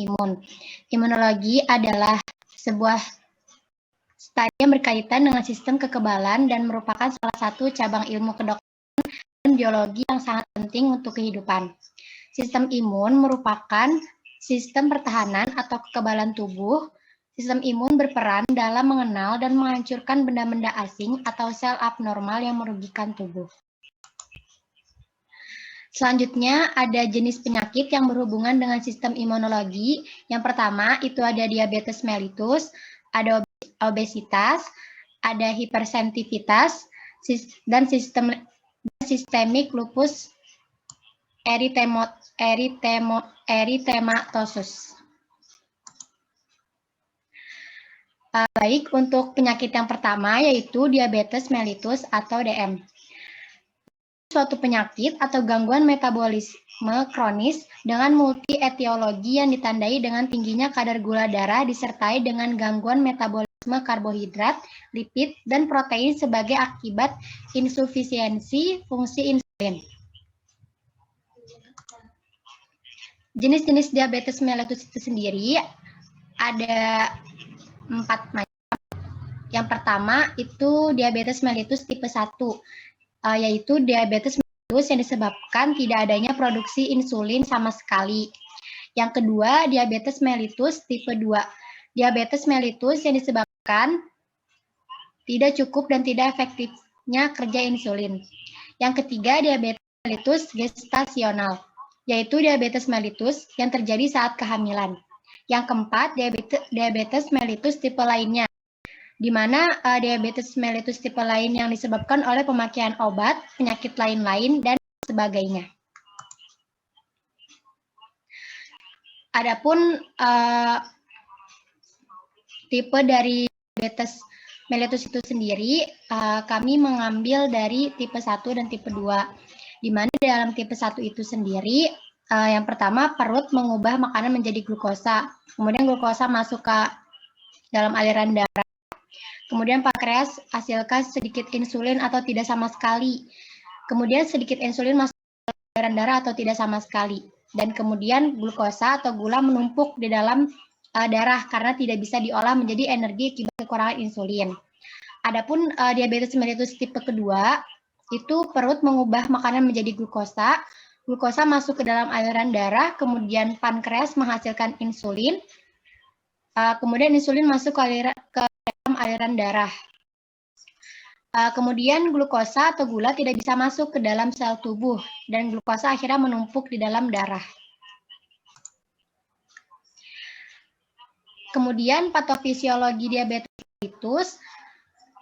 imun. Imunologi adalah sebuah studi yang berkaitan dengan sistem kekebalan dan merupakan salah satu cabang ilmu kedokteran dan biologi yang sangat penting untuk kehidupan. Sistem imun merupakan sistem pertahanan atau kekebalan tubuh. Sistem imun berperan dalam mengenal dan menghancurkan benda-benda asing atau sel abnormal yang merugikan tubuh. Selanjutnya ada jenis penyakit yang berhubungan dengan sistem imunologi. Yang pertama itu ada diabetes mellitus, ada obesitas, ada hipersensitivitas, dan sistemik lupus erythematosus. Baik, untuk penyakit yang pertama yaitu diabetes mellitus atau DM. Suatu penyakit atau gangguan metabolisme kronis dengan multi-etiologi yang ditandai dengan tingginya kadar gula darah disertai dengan gangguan metabolisme karbohidrat, lipid, dan protein sebagai akibat insufisiensi fungsi insulin. Jenis-jenis diabetes mellitus itu sendiri ada 4 macam. Yang pertama itu diabetes mellitus tipe 1. Yaitu diabetes mellitus yang disebabkan tidak adanya produksi insulin sama sekali. Yang kedua, diabetes mellitus tipe 2. Diabetes mellitus yang disebabkan tidak cukup dan tidak efektifnya kerja insulin. Yang ketiga, diabetes mellitus gestasional, yaitu diabetes mellitus yang terjadi saat kehamilan. Yang keempat, diabetes mellitus tipe lainnya, di mana diabetes mellitus tipe lain yang disebabkan oleh pemakaian obat, penyakit lain-lain, dan sebagainya. Adapun tipe dari diabetes mellitus itu sendiri, kami mengambil dari tipe 1 dan tipe 2. Di mana dalam tipe 1 itu sendiri, yang pertama perut mengubah makanan menjadi glukosa, kemudian glukosa masuk ke dalam aliran darah. Kemudian pankreas hasilkan sedikit insulin atau tidak sama sekali. Kemudian sedikit insulin masuk ke aliran darah atau tidak sama sekali. Dan kemudian glukosa atau gula menumpuk di dalam darah karena tidak bisa diolah menjadi energi akibat kekurangan insulin. Adapun diabetes mellitus tipe kedua, itu perut mengubah makanan menjadi glukosa. Glukosa masuk ke dalam aliran darah, kemudian pankreas menghasilkan insulin. Kemudian insulin masuk ke aliran darah. Kemudian glukosa atau gula tidak bisa masuk ke dalam sel tubuh dan glukosa akhirnya menumpuk di dalam darah. Kemudian patofisiologi diabetes mellitus.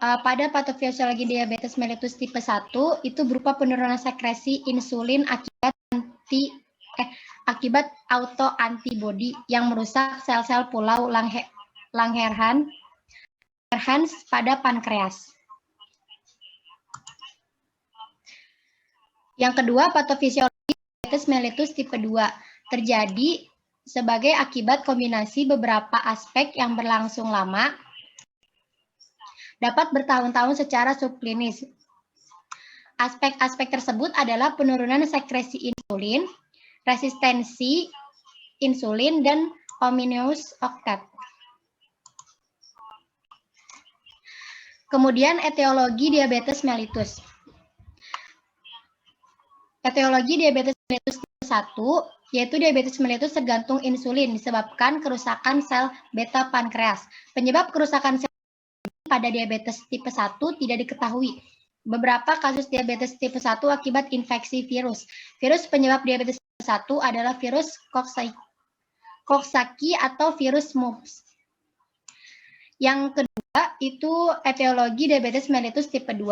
Pada patofisiologi diabetes mellitus tipe 1 itu berupa penurunan sekresi insulin akibat autoantibodi yang merusak sel-sel pulau Langerhans pada pankreas. Yang kedua, patofisiologi diabetes mellitus tipe 2 terjadi sebagai akibat kombinasi beberapa aspek yang berlangsung lama, dapat bertahun-tahun secara subklinis. Aspek-aspek tersebut adalah penurunan sekresi insulin, resistensi insulin, dan ominous oktat. Kemudian etiologi diabetes mellitus. Etiologi diabetes mellitus tipe 1, yaitu diabetes mellitus tergantung insulin disebabkan kerusakan sel beta pankreas. Penyebab kerusakan sel pada diabetes tipe 1 tidak diketahui. Beberapa kasus diabetes tipe 1 akibat infeksi virus. Virus penyebab diabetes tipe 1 adalah virus Coxsackie atau virus mumps. Yang kedua itu etiologi diabetes mellitus tipe 2,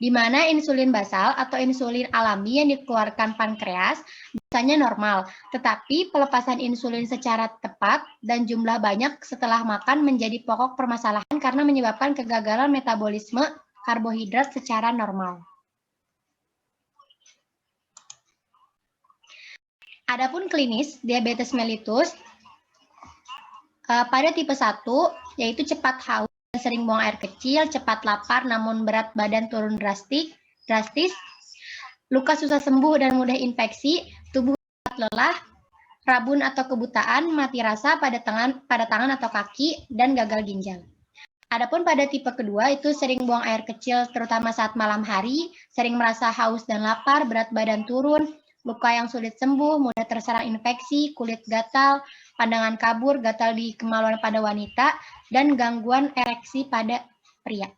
di mana insulin basal atau insulin alami yang dikeluarkan pankreas biasanya normal, tetapi pelepasan insulin secara tepat dan jumlah banyak setelah makan menjadi pokok permasalahan karena menyebabkan kegagalan metabolisme karbohidrat secara normal. Adapun klinis diabetes mellitus pada tipe 1 yaitu cepat haus dan sering buang air kecil, cepat lapar namun berat badan turun drastis, luka susah sembuh dan mudah infeksi, tubuh cepat lelah, rabun atau kebutaan, mati rasa pada tangan atau kaki, dan gagal ginjal. Adapun pada tipe kedua itu sering buang air kecil terutama saat malam hari, sering merasa haus dan lapar, berat badan turun, luka yang sulit sembuh, mudah terserang infeksi, kulit gatal, pandangan kabur, gatal di kemaluan pada wanita, dan gangguan ereksi pada pria.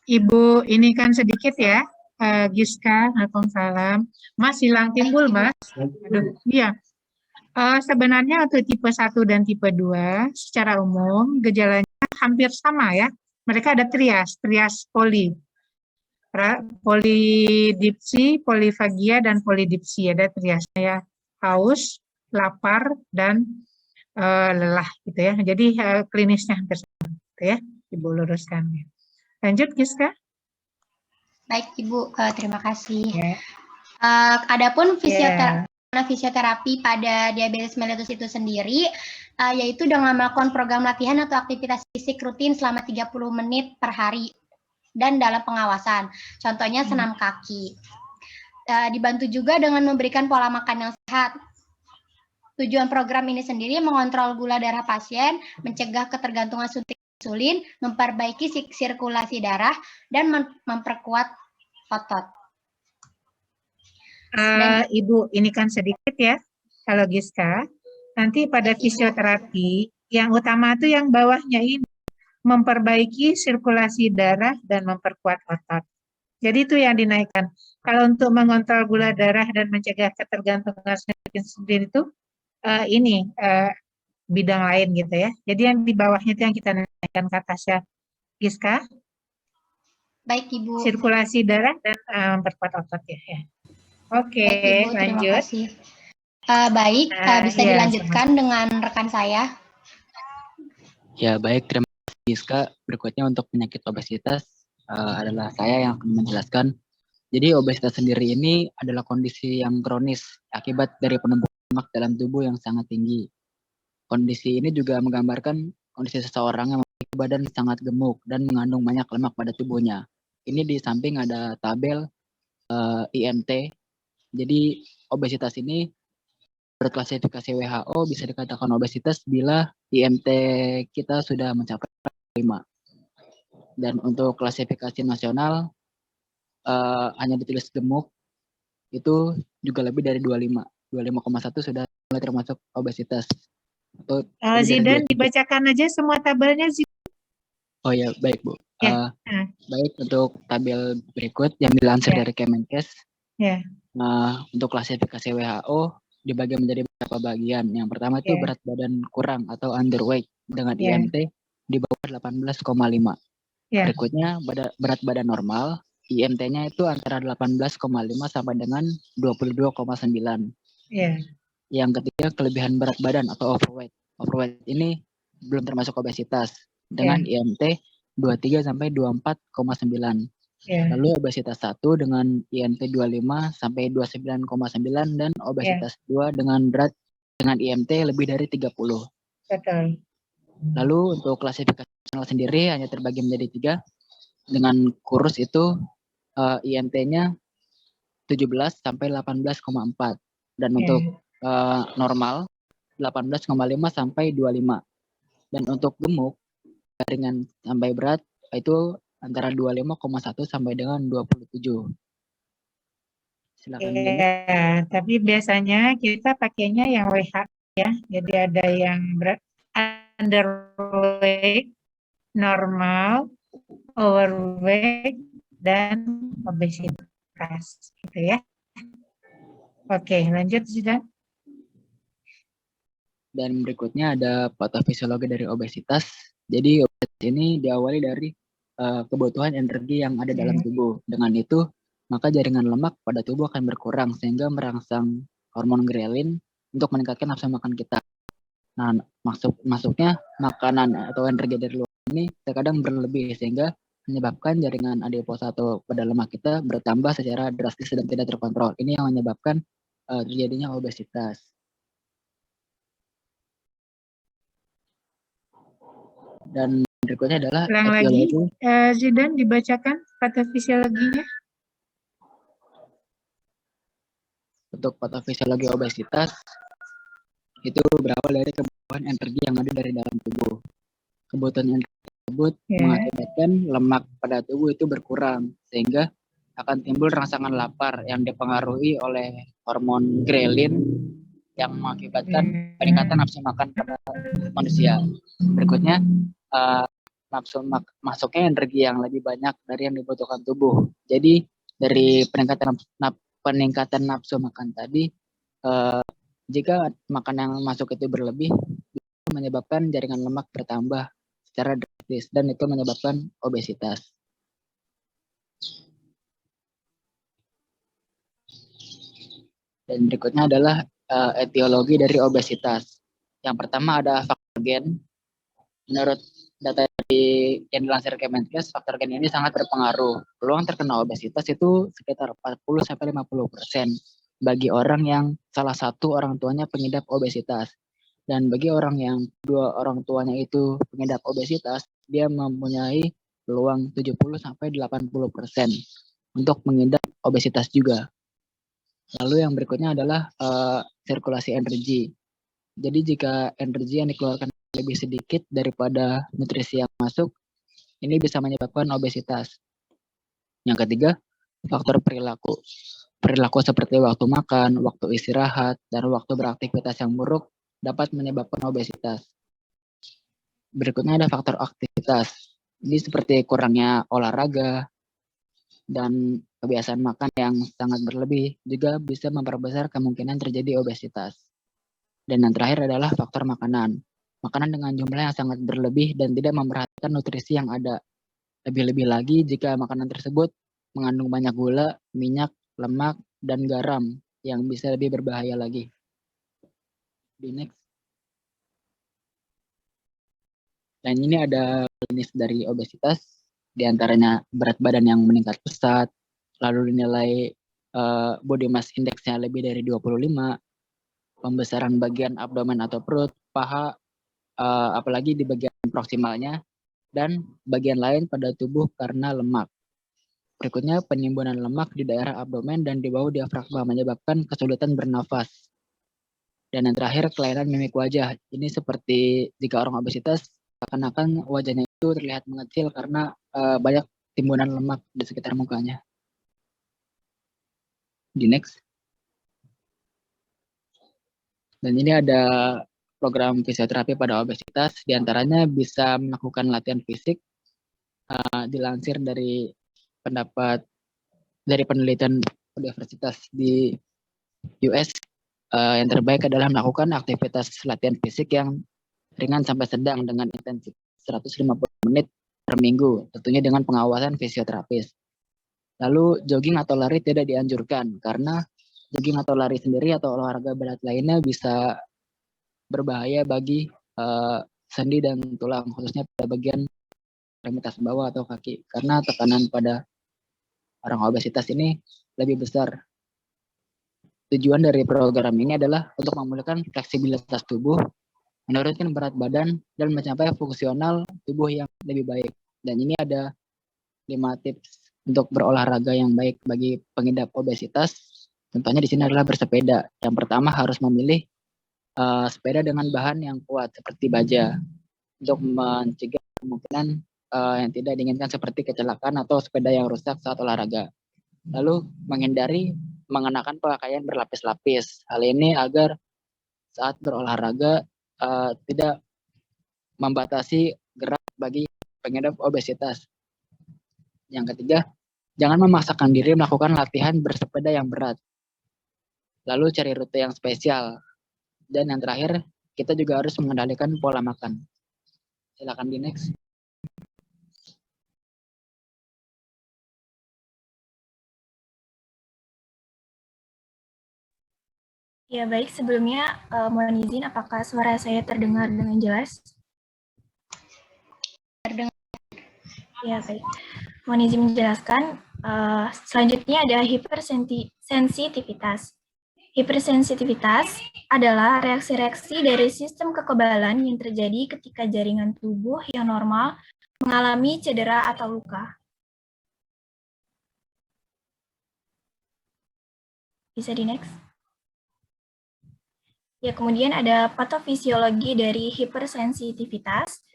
Ibu, ini kan sedikit ya, Giska, Waalaikumsalam. Mas hilang timbul, Mas. Aduh, iya. Sebenarnya untuk tipe 1 dan tipe 2, secara umum gejalanya hampir sama ya. Mereka ada trias polidipsi, polifagia, dan polidipsi. Ada triasnya ya, haus, lapar, dan lelah gitu ya. Jadi klinisnya hampir sama gitu ya. Ibu luruskan. Lanjut, Giska. Baik, Ibu. Terima kasih. Ya. Adapun fisioterapi pada diabetes mellitus itu sendiri, yaitu dengan melakukan program latihan atau aktivitas fisik rutin selama 30 menit per hari dan dalam pengawasan. Contohnya senam kaki. Dibantu juga dengan memberikan pola makan yang sehat. Tujuan program ini sendiri mengontrol gula darah pasien, mencegah ketergantungan suntik insulin, memperbaiki sirkulasi darah, dan memperkuat otot. Ibu, ini kan sedikit ya, kalau Giska. Nanti pada fisioterapi, yang utama itu yang bawahnya ini, memperbaiki sirkulasi darah dan memperkuat otot. Jadi itu yang dinaikkan. Kalau untuk mengontrol gula darah dan mencegah ketergantungan insulin itu, ini bidang lain gitu ya. Jadi yang di bawahnya itu yang kita naikkan ke atas ya, Giska. Baik, Ibu. Sirkulasi darah dan memperkuat otot ya. Oke, baik, Ibu, terima lanjut. kasih. Baik, bisa dilanjutkan dengan rekan saya. Ya, baik, terima kasih Giska. Berikutnya untuk penyakit obesitas adalah saya yang akan menjelaskan. Jadi obesitas sendiri ini adalah kondisi yang kronis akibat dari penumpukan lemak dalam tubuh yang sangat tinggi. Kondisi ini juga menggambarkan kondisi seseorang yang memiliki badan sangat gemuk dan mengandung banyak lemak pada tubuhnya. Ini di samping ada tabel IMT. Jadi obesitas ini menurut klasifikasi WHO bisa dikatakan obesitas bila IMT kita sudah mencapai 5. Dan untuk klasifikasi nasional hanya ditulis gemuk itu juga lebih dari 25. 25,1 sudah mulai termasuk obesitas. Zidan, dibacakan aja semua tabelnya, Zidan. Oh ya, baik Bu. Ya. Baik, untuk tabel berikut yang dilansir dari Kemenkes. Ya. Untuk klasifikasi WHO dibagi menjadi beberapa bagian. Yang pertama itu berat badan kurang atau underweight dengan IMT di bawah 18,5. Berikutnya berat badan normal, IMT-nya itu antara 18,5 sampai dengan 22,9. Yang ketiga kelebihan berat badan atau overweight. Overweight ini belum termasuk obesitas dengan IMT 23 sampai 24,9. Lalu obesitas 1 dengan IMT 25 sampai 29,9 dan obesitas 2 dengan berat dengan IMT lebih dari 30. Betul. Lalu untuk klasifikasi nasional sendiri hanya terbagi menjadi 3. Dengan kurus itu IMT-nya 17 sampai 18,4 dan untuk normal 18,5 sampai 25. Dan untuk gemuk ringan sampai berat itu antara 25,1 sampai dengan 27. Silakan. Ya, tapi biasanya kita pakainya yang WH ya. Jadi ada yang underweight, normal, overweight, dan obesitas gitu ya. Oke, lanjut Zidan. Dan berikutnya ada patofisiologi dari obesitas. Jadi obesitas ini diawali dari kebutuhan energi yang ada dalam tubuh. Dengan itu, maka jaringan lemak pada tubuh akan berkurang sehingga merangsang hormon grelin untuk meningkatkan nafsu makan kita. Nah, masuknya makanan atau energi dari luar ini terkadang berlebih sehingga menyebabkan jaringan adiposa atau pada lemak kita bertambah secara drastis dan tidak terkontrol. Ini yang menyebabkan terjadinya obesitas. Dan berikutnya adalah etiologi. Zidan, dibacakan patofisiologinya. untuk patofisiologi obesitas itu berawal dari kebutuhan energi yang ada dari dalam tubuh. Kebutuhan energi tersebut mengakibatkan lemak pada tubuh itu berkurang, sehingga akan timbul rangsangan lapar yang dipengaruhi oleh hormon grelin yang mengakibatkan peningkatan nafsu makan pada manusia. Berikutnya, masuknya energi yang lebih banyak dari yang dibutuhkan tubuh. Jadi dari peningkatan nafsu makan tadi, jika makan yang masuk itu berlebih, itu menyebabkan jaringan lemak bertambah secara drastis dan itu menyebabkan obesitas. Dan berikutnya adalah etiologi dari obesitas. Yang pertama ada faktor gen. Menurut data yang dilansir Kemenkes, faktor gen ini sangat berpengaruh. Peluang terkena obesitas itu sekitar 40-50% bagi orang yang salah satu orang tuanya pengidap obesitas. Dan bagi orang yang dua orang tuanya itu pengidap obesitas, dia mempunyai peluang 70-80% untuk mengidap obesitas juga. Lalu yang berikutnya adalah sirkulasi energi. Jadi jika energi yang dikeluarkan lebih sedikit daripada nutrisi yang masuk, ini bisa menyebabkan obesitas. Yang ketiga, faktor perilaku. Perilaku seperti waktu makan, waktu istirahat, dan waktu beraktivitas yang buruk dapat menyebabkan obesitas. Berikutnya ada faktor aktivitas. Ini seperti kurangnya olahraga dan kebiasaan makan yang sangat berlebih juga bisa memperbesar kemungkinan terjadi obesitas. Dan yang terakhir adalah faktor makanan. Makanan dengan jumlah yang sangat berlebih dan tidak memperhatikan nutrisi yang ada. Lebih-lebih lagi jika makanan tersebut mengandung banyak gula, minyak, lemak, dan garam yang bisa lebih berbahaya lagi. Di next. Dan ini ada jenis dari obesitas, diantaranya berat badan yang meningkat pesat, lalu dinilai body mass index-nya lebih dari 25, pembesaran bagian abdomen atau perut, paha, apalagi di bagian proksimalnya, dan bagian lain pada tubuh karena lemak. Berikutnya penimbunan lemak di daerah abdomen dan di bawah diafragma menyebabkan kesulitan bernafas. Dan yang terakhir kelainan mimik wajah. Ini seperti jika orang obesitas seakan-akan wajahnya itu terlihat mengecil karena banyak timbunan lemak di sekitar mukanya. Di next. Dan ini ada program fisioterapi pada obesitas, diantaranya bisa melakukan latihan fisik, dilansir dari penelitian universitas di US, yang terbaik adalah melakukan aktivitas latihan fisik yang ringan sampai sedang dengan intensitas 150 menit per minggu, tentunya dengan pengawasan fisioterapis. Lalu jogging atau lari tidak dianjurkan karena jogging atau lari sendiri atau olahraga berat lainnya bisa berbahaya bagi sendi dan tulang, khususnya pada bagian ekstremitas bawah atau kaki, karena tekanan pada orang obesitas ini lebih besar. Tujuan dari program ini adalah untuk memulihkan fleksibilitas tubuh, menurunkan berat badan, dan mencapai fungsional tubuh yang lebih baik. Dan ini ada 5 tips untuk berolahraga yang baik bagi pengidap obesitas. Contohnya di sini adalah bersepeda. Yang pertama harus memilih sepeda dengan bahan yang kuat seperti baja untuk mencegah kemungkinan yang tidak diinginkan seperti kecelakaan atau sepeda yang rusak saat olahraga. Lalu menghindari mengenakan pakaian berlapis-lapis. Hal ini agar saat berolahraga tidak membatasi gerak bagi pengidap obesitas. Yang ketiga, jangan memaksakan diri melakukan latihan bersepeda yang berat. Lalu cari rute yang spesial. Dan yang terakhir, kita juga harus mengendalikan pola makan. Silakan di next. Ya, baik. Sebelumnya, mohon izin apakah suara saya terdengar dengan jelas? Terdengar. Ya, baik. Mohon izin menjelaskan. Selanjutnya ada hipersensitivitas. Hipersensitivitas adalah reaksi-reaksi dari sistem kekebalan yang terjadi ketika jaringan tubuh yang normal mengalami cedera atau luka. Bisa di next. Ya, kemudian ada patofisiologi dari hipersensitivitas.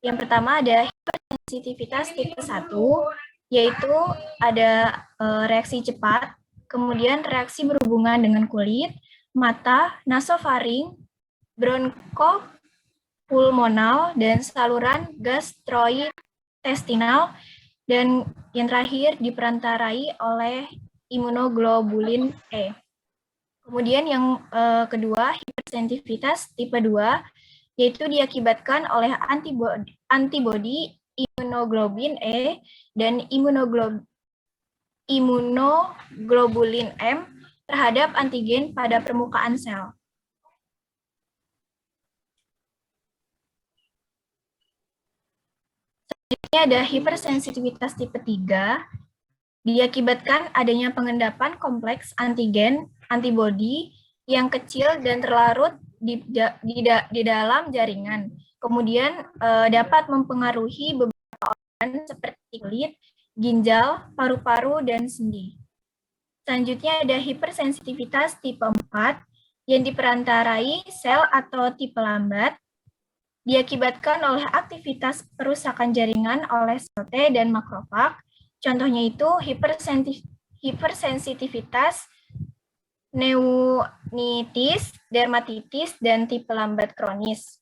Yang pertama ada hipersensitivitas tipe 1, yaitu ada reaksi cepat, kemudian reaksi berhubungan dengan kulit, mata, nasofaring, bronkopulmonal, dan saluran gastrointestinal, dan yang terakhir diperantarai oleh imunoglobulin E. Kemudian yang kedua, hipersensitivitas tipe 2, yaitu diakibatkan oleh antibodi imunoglobulin E dan imunoglobulin M terhadap antigen pada permukaan sel. Selanjutnya ada hipersensitivitas tipe 3, diakibatkan adanya pengendapan kompleks antigen antibodi yang kecil dan terlarut di dalam jaringan. Kemudian dapat mempengaruhi beberapa organ seperti kulit, ginjal, paru-paru, dan sendi. Selanjutnya ada hipersensitivitas tipe 4 yang diperantarai sel atau tipe lambat, diakibatkan oleh aktivitas perusakan jaringan oleh sel T dan makrofag. Contohnya itu hipersensitivitas pneumonitis, dermatitis, dan tipe lambat kronis.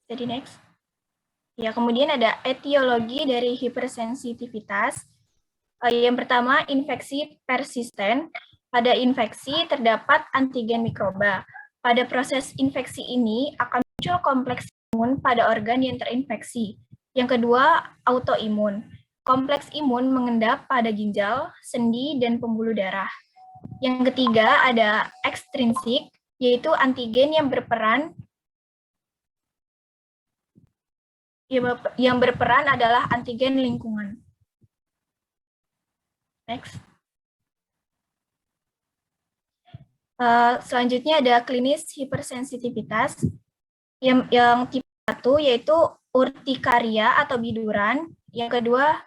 Jadi next. Ya, kemudian ada etiologi dari hipersensitivitas. Yang pertama, infeksi persisten. Pada infeksi terdapat antigen mikroba. Pada proses infeksi ini akan muncul kompleks imun pada organ yang terinfeksi. Yang kedua, autoimun. Kompleks imun mengendap pada ginjal, sendi, dan pembuluh darah. Yang ketiga ada ekstrinsik, yaitu antigen yang berperan adalah antigen lingkungan. Next. Selanjutnya ada klinis hipersensitivitas yang tipe 1 yaitu urtikaria atau biduran, yang kedua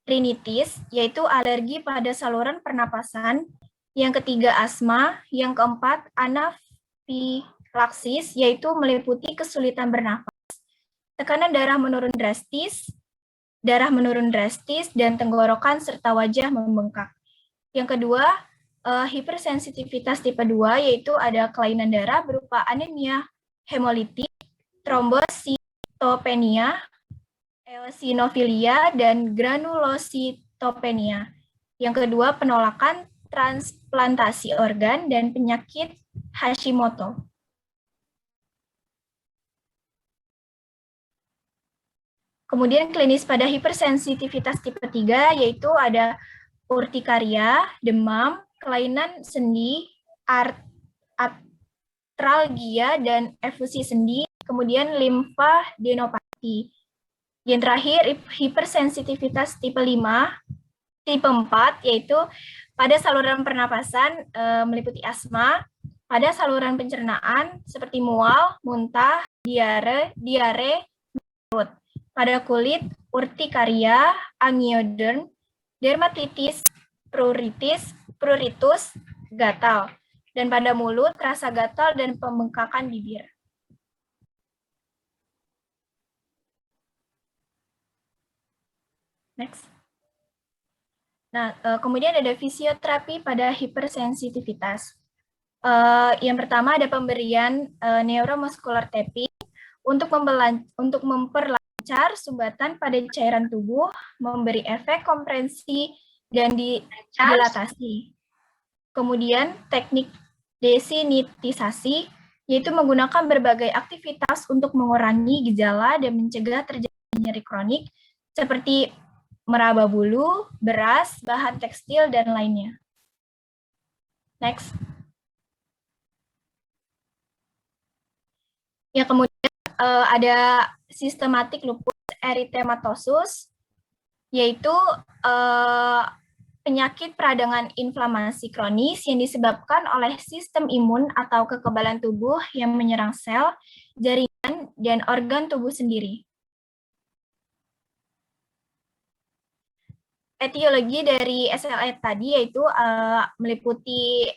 rinitis yaitu alergi pada saluran pernapasan, yang ketiga asma, yang keempat anafilaksis yaitu meliputi kesulitan bernafas, tekanan darah menurun drastis, dan tenggorokan serta wajah membengkak. Yang kedua, hipersensitivitas tipe 2 yaitu ada kelainan darah berupa anemia hemolitik, trombositopenia, eosinofilia, dan granulositopenia. Yang kedua, penolakan transplantasi organ dan penyakit Hashimoto. Kemudian klinis pada hipersensitivitas tipe 3 yaitu ada urtikaria, demam, kelainan sendi, artralgia, dan efusi sendi, kemudian limfadenopati. Yang terakhir, hipersensitivitas tipe 4, yaitu pada saluran pernapasan meliputi asma, pada saluran pencernaan seperti mual, muntah, diare, perut. Pada kulit, urtikaria, angioderm, dermatitis, pruritus, gatal. Dan pada mulut, rasa gatal dan pembengkakan bibir. Next. Nah, kemudian ada fisioterapi pada hipersensitivitas. Yang pertama ada pemberian neuromuscular tapping untuk memperlancar sumbatan pada cairan tubuh, memberi efek kompresi dan dilatasi. Kemudian teknik desinitisasi, yaitu menggunakan berbagai aktivitas untuk mengurangi gejala dan mencegah terjadi nyeri kronik seperti meraba bulu, beras, bahan tekstil, dan lainnya. Next. Ya, kemudian ada sistematik lupus eritematosus, yaitu penyakit peradangan inflamasi kronis yang disebabkan oleh sistem imun atau kekebalan tubuh yang menyerang sel, jaringan, dan organ tubuh sendiri. etiologi dari SLE tadi yaitu meliputi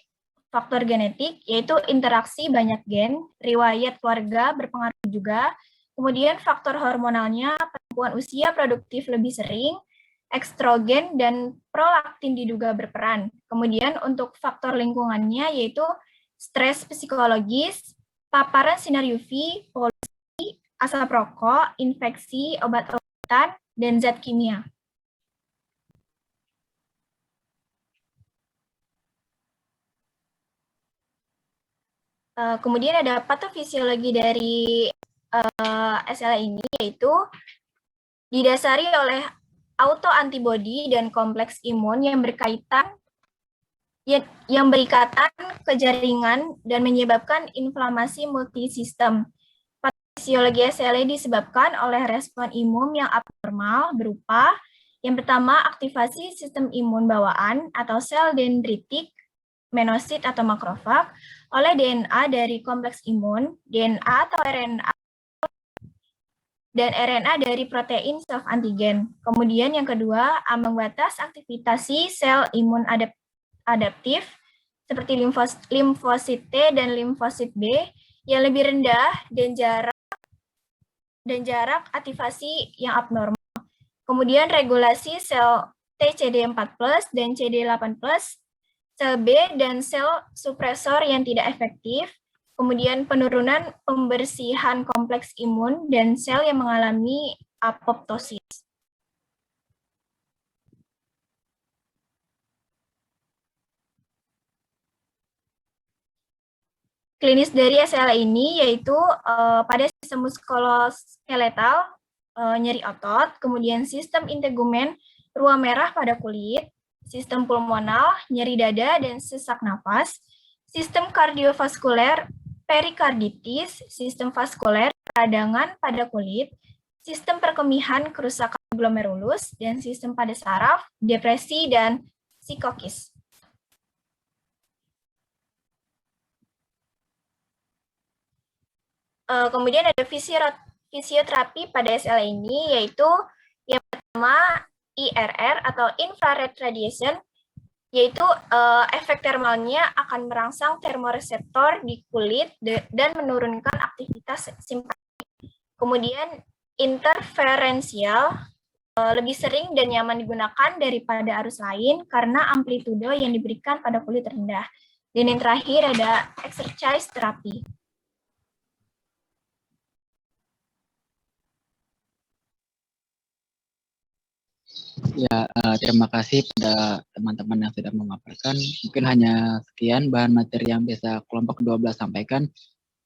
faktor genetik, yaitu interaksi banyak gen, riwayat keluarga berpengaruh juga, kemudian faktor hormonalnya, perempuan usia produktif lebih sering, ekstrogen dan prolaktin diduga berperan. Kemudian untuk faktor lingkungannya yaitu stres psikologis, paparan sinar UV, polusi, asap rokok, infeksi, obat-obatan, dan zat kimia. Kemudian ada patofisiologi dari SLE ini, yaitu didasari oleh autoantibodi dan kompleks imun yang berkaitan yang berikatan ke jaringan dan menyebabkan inflamasi multisistem. Patofisiologi SLE disebabkan oleh respon imun yang abnormal berupa yang pertama aktivasi sistem imun bawaan atau sel dendritik, menosit atau makrofag oleh DNA dari kompleks imun, DNA atau RNA, dan RNA dari protein self antigen. Kemudian yang kedua, ambang batas aktivitas sel imun adaptif seperti limfosit T dan limfosit B yang lebih rendah dan jarak aktivasi yang abnormal. Kemudian regulasi sel TCD4+ dan CD8+, sel B dan sel supresor yang tidak efektif, kemudian penurunan pembersihan kompleks imun dan sel yang mengalami apoptosis. Klinis dari SLE ini yaitu pada sistem muskuloskeletal, nyeri otot, kemudian sistem integumen, ruam merah pada kulit, sistem pulmonal, nyeri dada dan sesak nafas, sistem kardiovaskuler, perikarditis, sistem vaskuler, peradangan pada kulit, sistem perkemihan, kerusakan glomerulus, dan sistem pada saraf, depresi, dan psikokis. Kemudian ada fisioterapi pada SLE ini, yaitu yang pertama IRR atau infrared radiation, yaitu efek termalnya akan merangsang termoreseptor di kulit dan menurunkan aktivitas simpatik. Kemudian interferensial lebih sering dan nyaman digunakan daripada arus lain karena amplitudo yang diberikan pada kulit rendah. Dan yang terakhir ada exercise therapy. Ya, terima kasih pada teman-teman yang sudah memaparkan. Mungkin hanya sekian bahan materi yang bisa kelompok 12 sampaikan.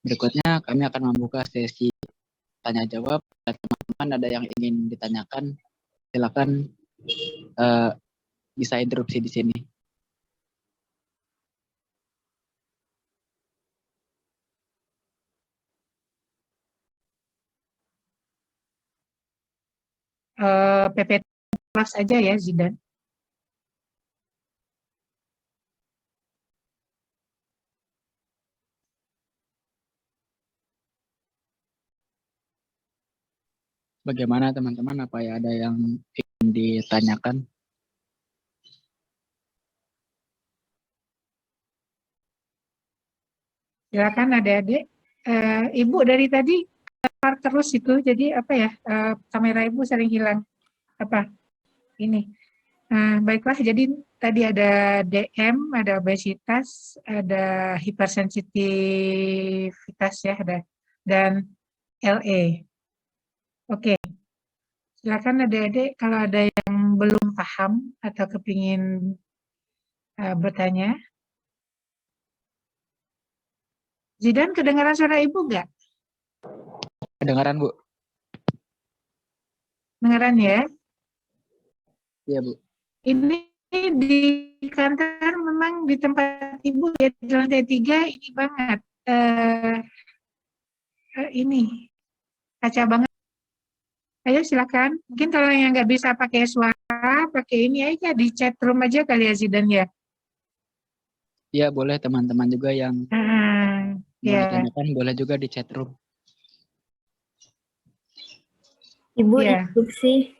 Berikutnya kami akan membuka sesi tanya jawab. Teman-teman ada yang ingin ditanyakan, silakan bisa interupsi di sini. PPT kelas aja ya, Zidan. Bagaimana teman-teman? Apa ya ada yang ingin ditanyakan? Silakan adik-adik. Ibu dari tadi keluar terus itu, jadi apa ya? Kamera ibu sering hilang. Apa? Ini. Baiklah, jadi tadi ada DM, ada obesitas, ada hipersensitivitas ya, dan LE. Oke, silakan adik-adik kalau ada yang belum paham atau kepingin bertanya. Zidan, kedengaran suara ibu nggak? Kedengaran, Bu? Kedengaran ya? Iya, Bu. Ini di kantor memang di tempat ibu ya, di lantai 3 ini banget. Ini kaca banget. Ayo silakan. Mungkin kalau yang nggak bisa pakai suara, pakai ini aja di chat room aja kali ya Zidan ya. Iya, boleh teman-teman juga yang mau ya. ditanyakan, boleh juga di chat room. Ibu Ya. instruksi.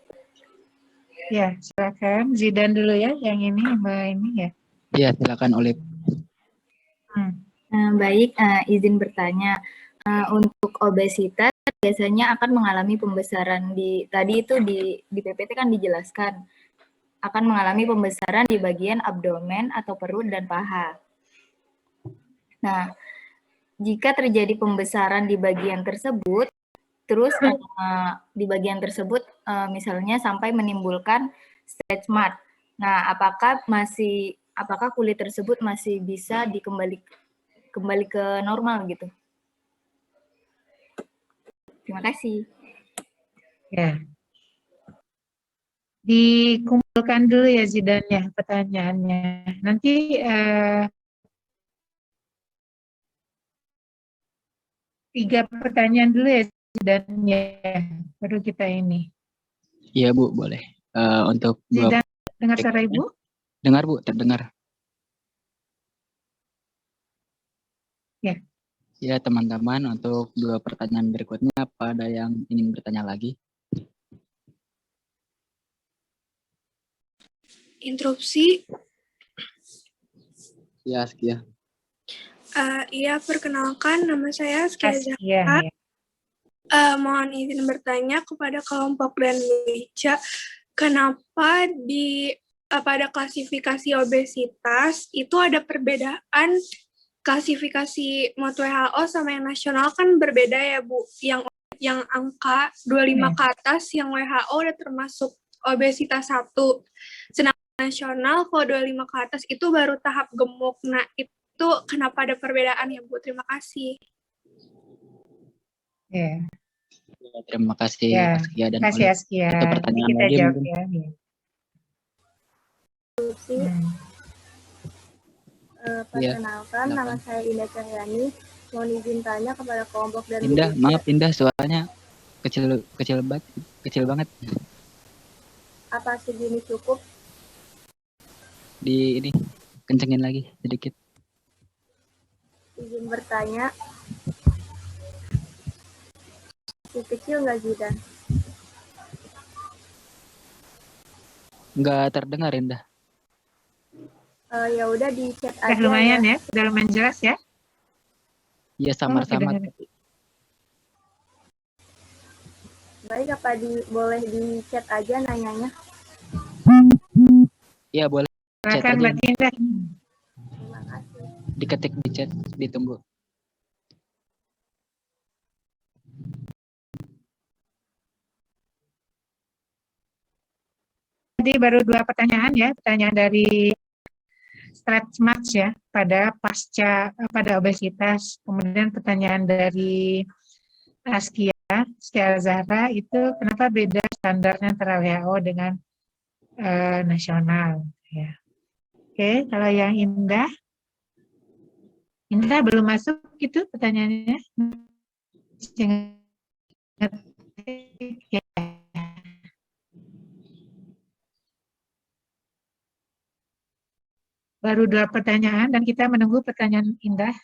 Ya, silakan. Zidan dulu ya, yang ini, Mbak ini ya. Ya, silakan Olip. Baik, izin bertanya. Untuk obesitas biasanya akan mengalami pembesaran tadi itu di PPT kan dijelaskan akan mengalami pembesaran di bagian abdomen atau perut dan paha. Nah, jika terjadi pembesaran di bagian tersebut, terus di bagian tersebut misalnya sampai menimbulkan stretch mark. Nah, apakah kulit tersebut masih bisa kembali ke normal gitu? Terima kasih. Ya. Dikumpulkan dulu ya Zidannya pertanyaannya. Nanti 3 pertanyaan dulu ya Zidannya, baru kita ini. Iya Bu, boleh. Untuk Zidan, dengar suara Ibu? Dengar Bu, terdengar. Ya. Ya teman-teman, untuk 2 pertanyaan berikutnya, apa ada yang ingin bertanya lagi? Interupsi. Ya, Askia. Iya, perkenalkan nama saya Askia Zahra. Ya. Mohon izin bertanya kepada kelompok dan meja, kenapa pada klasifikasi obesitas itu ada perbedaan klasifikasi mutu WHO sama yang nasional kan berbeda ya Bu, yang angka 25 ke atas yang WHO udah termasuk obesitas 1, sedangkan nasional kalau 25 ke atas itu baru tahap gemuk. Nah itu kenapa ada perbedaan ya Bu? Terima kasih. Ya. Terima kasih Ya. Askia dan Kasih Olip. Askia. Satu pertanyaan kita lagi jawab mungkin. ya. Perkenalkan, nama saya Indah Cahyani. Mohon izin tanya kepada kelompok dan Indah, maaf Indah, suaranya kecil banget. apa segini cukup? Ini kencengin lagi sedikit. Izin bertanya, si kecil nggak Zidan? Nggak terdengar Indah. Ya udah di chat aja. Lumayan ya, sudah lumayan jelas ya. Iya samar-samar. Baik, boleh di chat aja nanyanya? Iya boleh. Chat Silakan aja. Mbak Tinda. Terima kasih. Diketik di chat, ditunggu. Tadi baru 2 pertanyaan ya, pertanyaan dari stretch marks ya pada obesitas. Kemudian pertanyaan dari Askia Zahra itu kenapa beda standarnya antara WHO dengan nasional ya. Oke, kalau yang Indah belum masuk gitu pertanyaannya. Ya. Baru 2 pertanyaan dan kita menunggu pertanyaan Indah.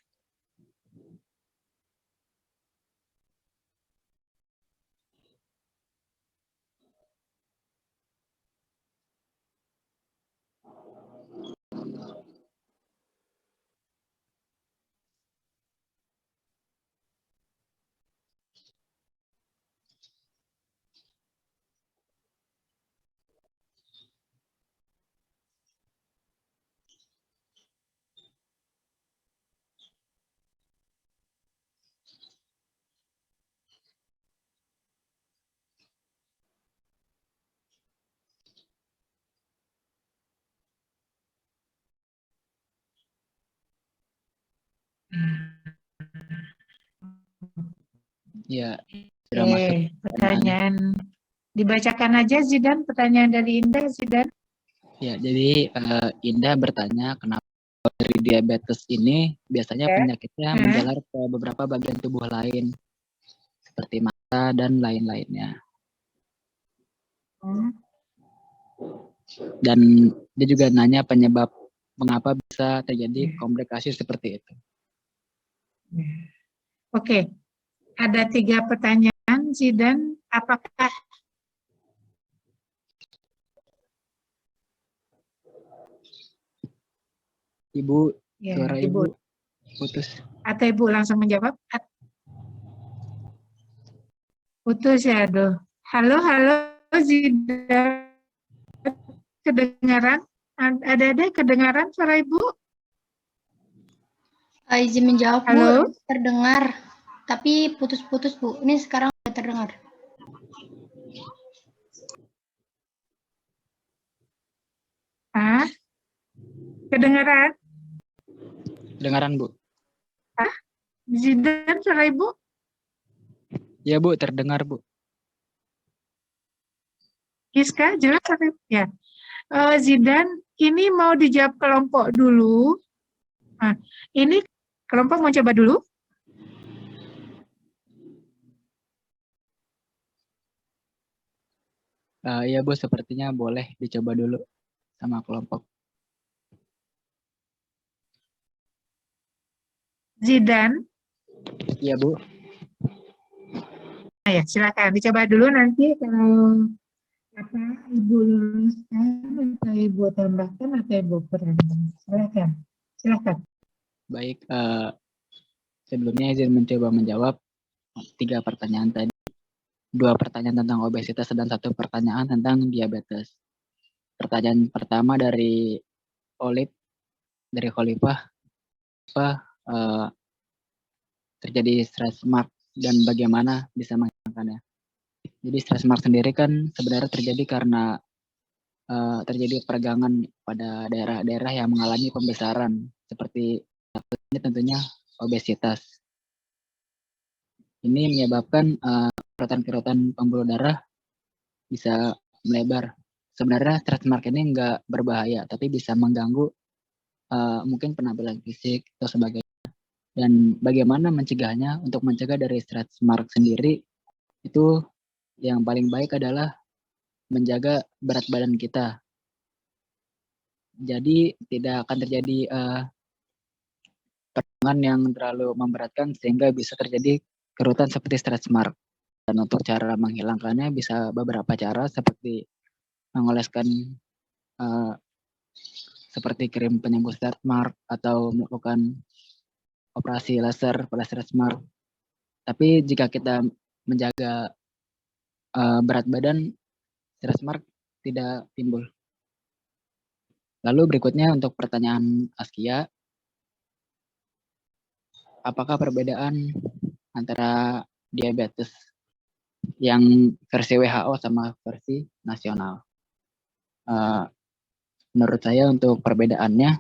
Ya, sudah masuk. Pertanyaan dibacakan aja Zidan, pertanyaan dari Indah Zidan. Ya, jadi Indah bertanya kenapa dari diabetes ini biasanya penyakitnya menjalar ke beberapa bagian tubuh lain seperti mata dan lain-lainnya. Dan dia juga nanya penyebab mengapa bisa terjadi komplikasi seperti itu. Oke, ada 3 pertanyaan Zidan. Apakah Ibu, Ya, suara Ibu. Ibu putus. Atau Ibu langsung menjawab? Putus ya, aduh. Halo, halo, Zidan. Kedengaran? Ada kedengaran suara Ibu? Izin menjawab, Bu. Halo? Terdengar, tapi putus-putus, Bu. Ini sekarang sudah terdengar. Ah, kedengaran? Dengaran, Bu? Zidan, suara Ibu? Ya, Bu, terdengar, Bu. Giska, jelas? Ya. Zidan, ini mau dijawab kelompok dulu. Nah, ini kelompok mau coba dulu? Iya, Bu, sepertinya boleh dicoba dulu sama kelompok. Zidan, Iya, Bu. nah ya, silakan dicoba dulu nanti kalau apa Ibu luluskan atau Ibu tambahkan atau Ibu kurangkan. Silakan. Baik, sebelumnya izin mencoba menjawab 3 pertanyaan tadi. 2 pertanyaan tentang obesitas dan 1 pertanyaan tentang diabetes. Pertanyaan pertama dari Khalifah, apa terjadi stress mark dan bagaimana bisa menghilangkannya. Jadi stress mark sendiri kan sebenarnya terjadi karena terjadi peregangan pada daerah-daerah yang mengalami pembesaran, seperti ini tentunya obesitas. Ini menyebabkan kerutan-kerutan pembuluh darah bisa melebar. Sebenarnya stretch mark ini nggak berbahaya, tapi bisa mengganggu mungkin penampilan fisik atau sebagainya. Dan bagaimana mencegahnya? Untuk mencegah dari stretch mark sendiri, itu yang paling baik adalah menjaga berat badan kita. Jadi tidak akan terjadi peregangan yang terlalu memberatkan sehingga bisa terjadi kerutan seperti stretch mark. Dan untuk cara menghilangkannya bisa beberapa cara seperti mengoleskan seperti krim penyembuh stretch mark atau melakukan operasi laser pada stretch mark. Tapi jika kita menjaga berat badan, stretch mark tidak timbul. Lalu berikutnya untuk pertanyaan Askia, apakah perbedaan antara diabetes yang versi WHO sama versi nasional? Menurut saya untuk perbedaannya,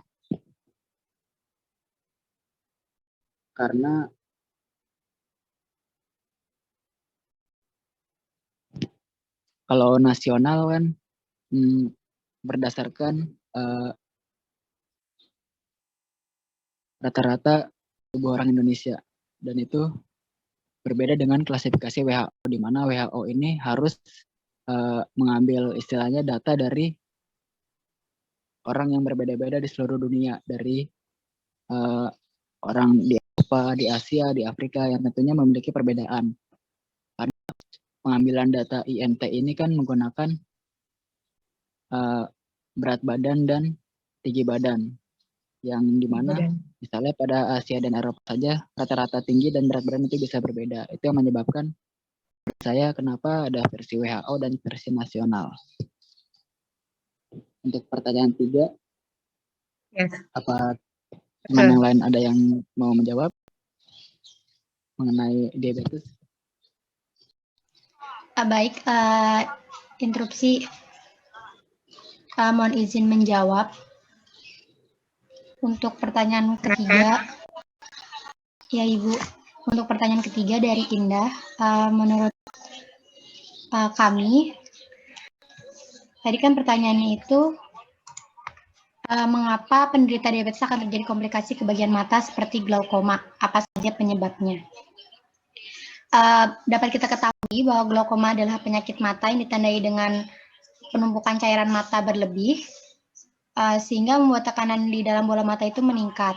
karena kalau nasional kan berdasarkan rata-rata tubuh orang Indonesia, dan itu berbeda dengan klasifikasi WHO, di mana WHO ini harus mengambil istilahnya data dari orang yang berbeda-beda di seluruh dunia, dari orang di Eropa, di Asia, di Afrika yang tentunya memiliki perbedaan. Karena pengambilan data INT ini kan menggunakan berat badan dan tinggi badan, yang dimana misalnya pada Asia dan Eropa saja rata-rata tinggi dan berat badan itu bisa berbeda. Itu yang menyebabkan saya kenapa ada versi WHO dan versi nasional. Untuk pertanyaan 3, Yes. apa teman yang lain ada yang mau menjawab mengenai diabetes? Baik, interupsi. Mohon izin menjawab. Untuk pertanyaan ketiga, ya Ibu, untuk pertanyaan ketiga dari Indah, menurut kami, tadi kan pertanyaannya itu, mengapa penderita diabetes akan terjadi komplikasi ke bagian mata seperti glaukoma, apa saja penyebabnya? Dapat kita ketahui bahwa glaukoma adalah penyakit mata yang ditandai dengan penumpukan cairan mata berlebih, sehingga membuat tekanan di dalam bola mata itu meningkat.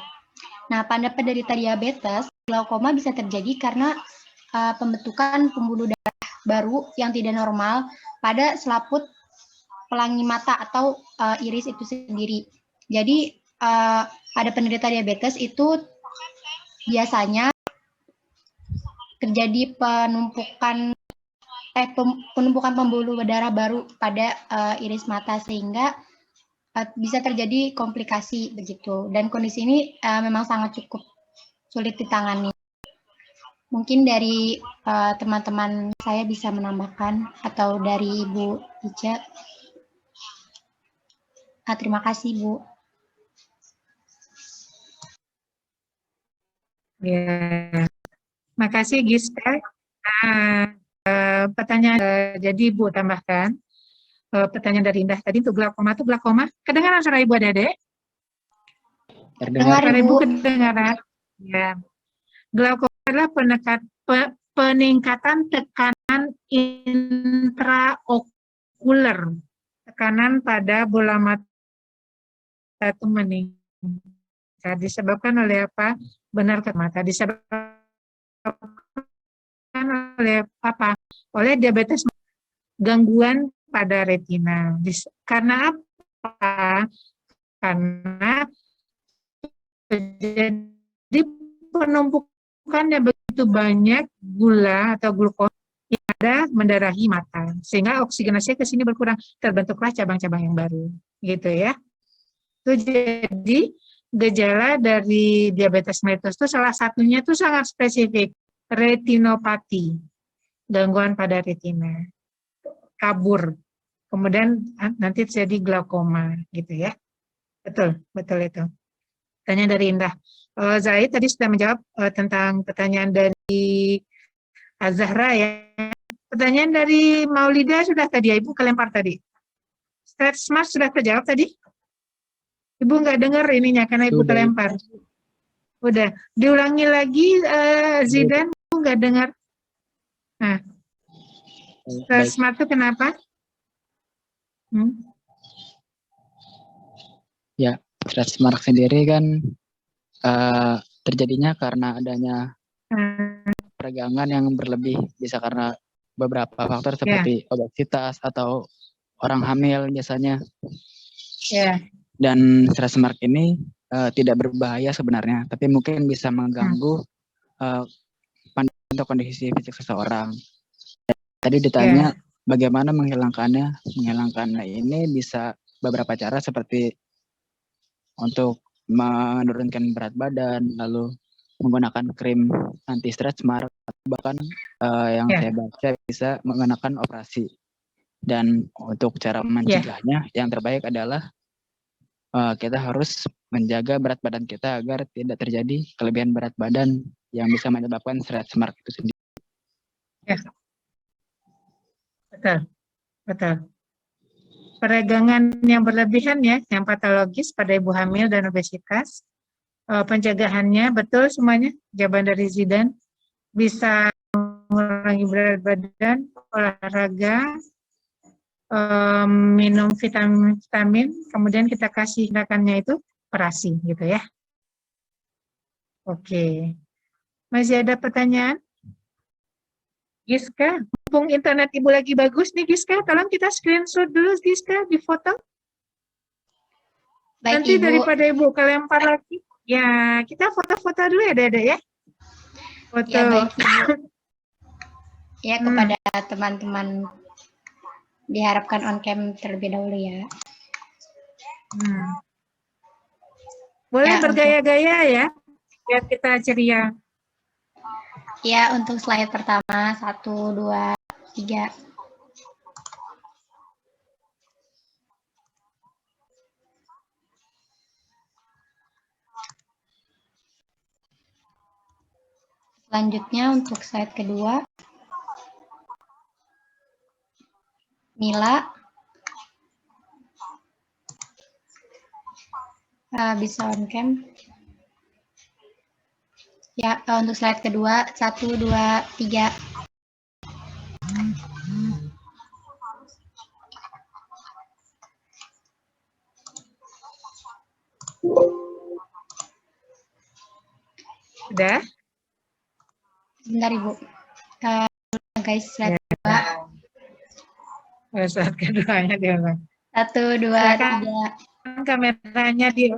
Nah, pada penderita diabetes, glaukoma bisa terjadi karena pembentukan pembuluh darah baru yang tidak normal pada selaput pelangi mata atau iris itu sendiri. Jadi, ada penderita diabetes itu biasanya terjadi penumpukan pembuluh darah baru pada iris mata sehingga bisa terjadi komplikasi begitu. Dan kondisi ini memang sangat cukup sulit ditangani. Mungkin dari teman-teman saya bisa menambahkan atau dari Ibu Ica. Terima kasih, Bu. Ya, makasih Giska. Pertanyaan, jadi Ibu tambahkan pertanyaan dari Indah tadi untuk glaukoma. Kedengaran suara Ibu Adede? Dengar, Suara Ibu. Ibu kedengaran? Ya. Glaukoma adalah peningkatan tekanan intraokuler. Tekanan pada bola mata itu meningkat. Disebabkan oleh apa? Benar ke mata. Disebabkan oleh apa? Oleh diabetes, gangguan pada retina. Karena apa? Karena terjadi penumpukannya begitu banyak gula atau glukosa yang ada mendarahi mata, sehingga oksigenasi ke sini berkurang, terbentuklah cabang-cabang yang baru, gitu ya. Itu jadi gejala dari diabetes mellitus itu salah satunya itu sangat spesifik, retinopati, gangguan pada retina, kabur, kemudian nanti terjadi glaukoma, gitu ya. Betul itu. Pertanyaan dari Indah. Zaid tadi sudah menjawab tentang pertanyaan dari Azahra ya. Pertanyaan dari Maulida sudah tadi ya, Ibu kelempar tadi. Stretch Smart sudah terjawab tadi? Ibu nggak dengar ininya karena Ibu terlempar. Udah, diulangi lagi Zidan, Ibu nggak dengar. Nah, Stretch Smart itu kenapa? Ya, stretch mark sendiri kan terjadinya karena adanya peregangan yang berlebih, bisa karena beberapa faktor seperti obesitas atau orang hamil biasanya. Dan stretch mark ini tidak berbahaya sebenarnya, tapi mungkin bisa mengganggu pandangan atau kondisi fisik seseorang. Tadi ditanya bagaimana menghilangkannya. Menghilangkannya ini bisa beberapa cara seperti untuk menurunkan berat badan, lalu menggunakan krim anti stretch mark, bahkan yang saya baca bisa menggunakan operasi. Dan untuk cara mencegahnya, yang terbaik adalah kita harus menjaga berat badan kita agar tidak terjadi kelebihan berat badan yang bisa menyebabkan stretch mark itu sendiri. Ya, betul. Peregangan yang berlebihan ya, yang patologis pada ibu hamil dan obesitas. Pencegahannya betul semuanya, jawaban dari Zidan. Bisa mengurangi berat badan, olahraga, minum vitamin, kemudian kita kasih tindakannya itu operasi gitu ya. Oke. Masih ada pertanyaan? Giska, mumpung internet Ibu lagi bagus nih Giska, tolong kita screenshot dulu Giska di foto. Baik, nanti Ibu, daripada Ibu kelempar lagi, ya kita foto-foto dulu ya Dede ya. Foto. Ya baik Ibu. Ya kepada teman-teman diharapkan on cam terlebih dahulu ya. Boleh ya, bergaya-gaya ya, biar kita ceria. Ya, untuk slide pertama, 1, 2, 3. Selanjutnya untuk slide kedua, Mila. Bisa on cam. Ya, untuk slide kedua, 1, 2, 3. Sudah? Sebentar Ibu. Guys, slide kedua. Slide keduanya diulang. 1, 2, 3. Kameranya di